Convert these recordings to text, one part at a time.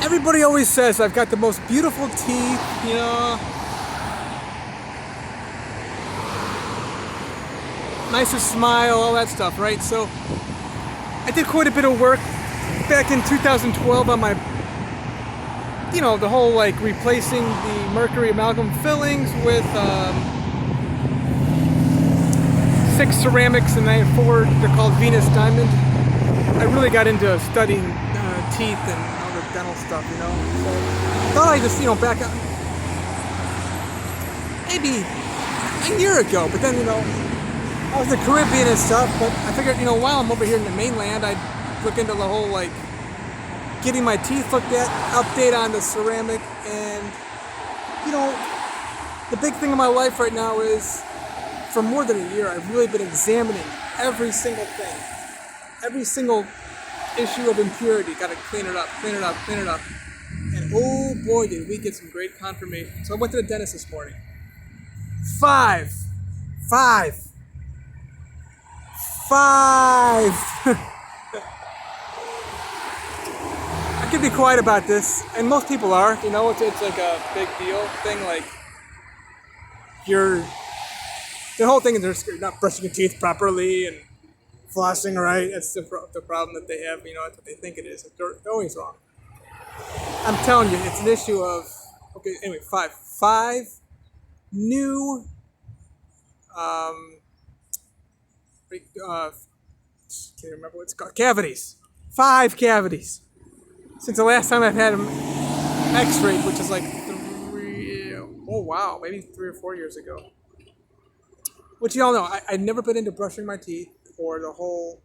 Everybody always says I've got the most beautiful teeth, you know, nicest smile, all that stuff, right? So I did quite a bit of work back in 2012 on my, you know, the whole like replacing the mercury amalgam fillings with 6 ceramics, and I have 4, they're called venous diamond. I really got into studying teeth and all the dental stuff, you know. So I thought I'd just, you know, back up maybe a year ago, but then, you know, I was in the Caribbean and stuff, but I figured, you know, while I'm over here in the mainland, I'd look into the whole, like, getting my teeth looked at, update on the ceramic, and, you know, the big thing in my life right now is, for more than a year, I've really been examining every single thing. Every single issue of impurity, gotta clean it up, clean it up, clean it up. And oh boy, did we get some great confirmation. So I went to the dentist this morning. Five. I could be quiet about this, and most people are, you know, it's like a big deal thing, like, the whole thing is you're not brushing your teeth properly and flossing right. That's the problem that they have, you know, that's what they think it is. They're always wrong. I'm telling you, it's an issue of, okay, anyway, five new, can't remember what it's called, cavities. 5 cavities. Since the last time I've had them x-rayed, which is like maybe 3 or 4 years ago. Which you all know, I've never been into brushing my teeth or the whole,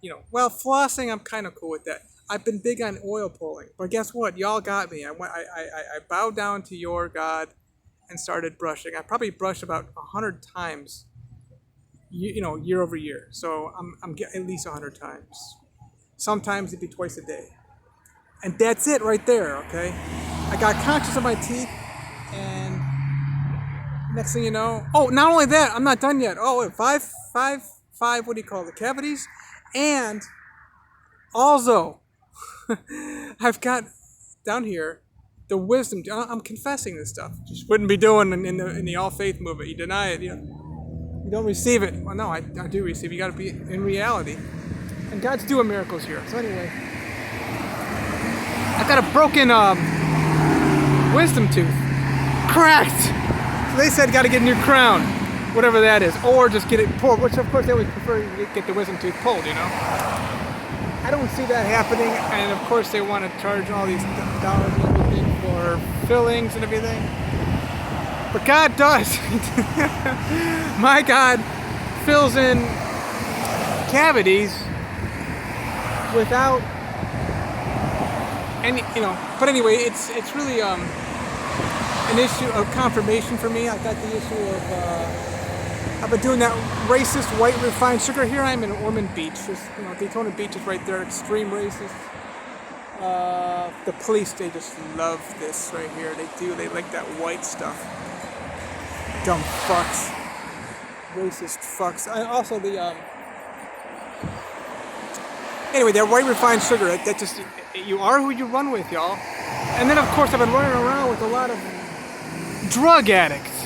you know, well, flossing, I'm kind of cool with that. I've been big on oil pulling, but guess what? Y'all got me. I bowed down to your God and started brushing. I probably brushed about 100 times, you know, year over year. So I'm getting at least 100 times. Sometimes it'd be twice a day. And that's it right there, okay? I got conscious of my teeth, and next thing you know, oh, not only that, I'm not done yet. Oh, wait, five, what do you call it, the cavities? And also, I've got down here the wisdom. I'm confessing this stuff. Just wouldn't be doing in the all faith movement. You deny it, you know, you don't receive it. Well, no, I do receive it. You got to be in reality, and God's doing miracles here. So anyway, I got a broken wisdom tooth, cracked. So they said got to get a new crown, whatever that is, or just get it pulled, which of course they always prefer to get the wisdom tooth pulled, you know. I don't see that happening, and of course they want to charge all these dollars and everything for fillings and everything. But God does. My God fills in cavities without any, you know. But anyway, it's really an issue of confirmation for me. I've got the issue of I've been doing that racist white refined sugar. Here I am in Ormond Beach. There's, you know, Daytona Beach is right there. Extreme racist. The police, they just love this right here. They do. They like that white stuff. Dumb fucks. Racist fucks. Also the anyway, that white refined sugar. That just, you are who you run with, y'all. And then of course I've been running around with a lot of drug addicts,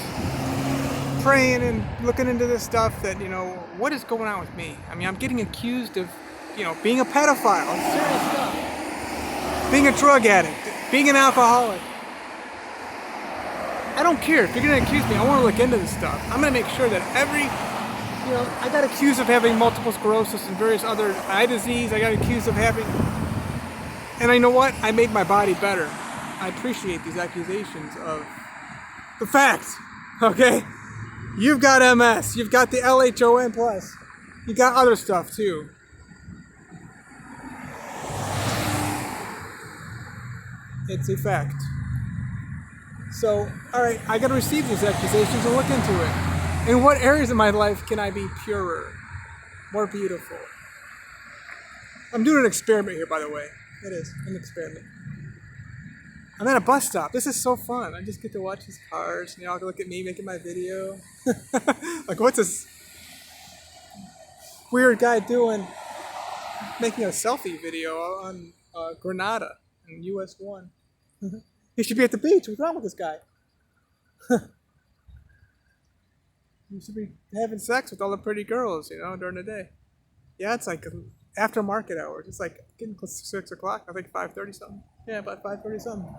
praying and looking into this stuff that, you know, what is going on with me? I mean, I'm getting accused of, you know, being a pedophile, serious stuff, being a drug addict, being an alcoholic. I don't care if you're going to accuse me. I want to look into this stuff. I'm going to make sure that you know, I got accused of having multiple sclerosis and various other eye disease. I got accused of having, and I know what? I made my body better. I appreciate these accusations of the facts, okay? You've got MS. You've got the LHON plus. You got other stuff too. It's a fact. So, all right, I got to receive these accusations and look into it. In what areas of my life can I be purer, more beautiful? I'm doing an experiment here, by the way. It is an experiment. I'm at a bus stop. This is so fun. I just get to watch these cars, and y'all can look at me making my video. Like, what's this weird guy doing? Making a selfie video on Grenada in US 1. He should be at the beach. What's wrong with this guy? He should be having sex with all the pretty girls, during the day. Yeah, it's like after market hours. It's like getting close to 6 o'clock. I think 5:30 something. Yeah, about 5:30 something.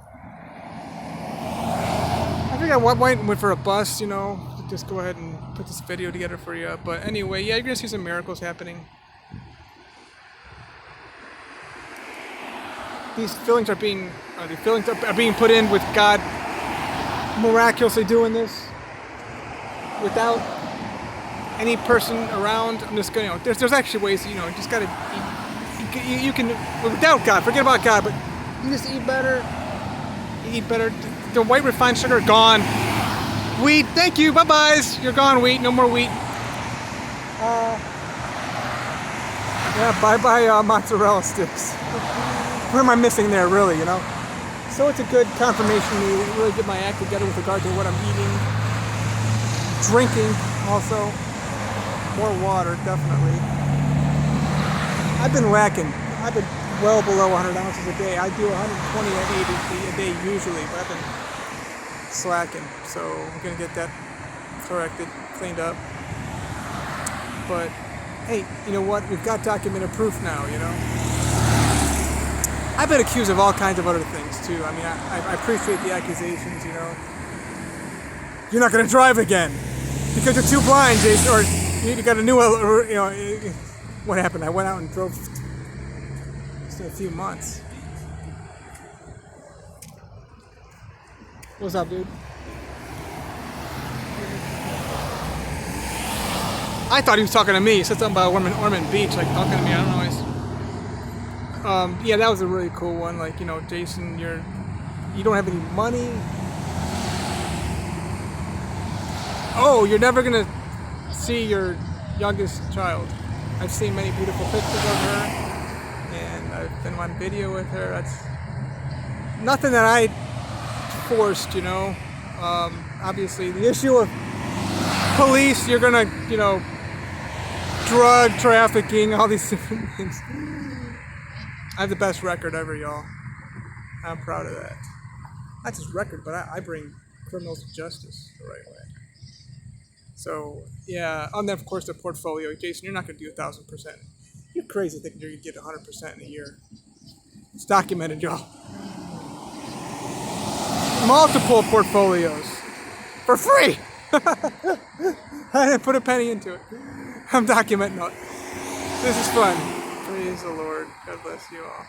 I think I went for a bus, to just go ahead and put this video together for you. But anyway, yeah, you're gonna see some miracles happening. These feelings are being put in with God miraculously doing this without any person around. I'm just going, there's actually ways, you just gotta you can, without God, forget about God, but you just eat better. You eat better. The white refined sugar gone. Wheat, thank you, bye-byes. You're gone, wheat, no more wheat. Yeah, bye-bye mozzarella sticks. What am I missing there, really, So it's a good confirmation to really get my act together with regard to what I'm eating. Drinking, also. More water, definitely. I've been lacking. I've been well below 100 ounces a day. I do 120 a day usually, but I've been slacking. So I'm going to get that corrected, cleaned up. But, hey, you know what? We've got documented proof now, I've been accused of all kinds of other things too. I mean, I appreciate the accusations, You're not going to drive again because you're too blind, Jason, or you got a new, what happened? I went out and drove just in a few months. What's up, dude? I thought he was talking to me. He said something about Ormond Beach, like talking to me. I don't know. Yeah, that was a really cool one. Like, Jason, you don't have any money. Oh, you're never gonna see your youngest child. I've seen many beautiful pictures of her, and I've been on video with her. That's nothing that I forced, Obviously, the issue of police, you're gonna, drug trafficking, all these different things. I have the best record ever, y'all. I'm proud of that. Not just record, but I bring criminals to justice the right way. So, yeah, and then, of course, the portfolio. Jason, you're not going to do 1,000%. You're crazy thinking you're going to get 100% in a year. It's documented, y'all. Multiple portfolios. For free! I didn't put a penny into it. I'm documenting it. This is fun. Praise the Lord. God bless you all.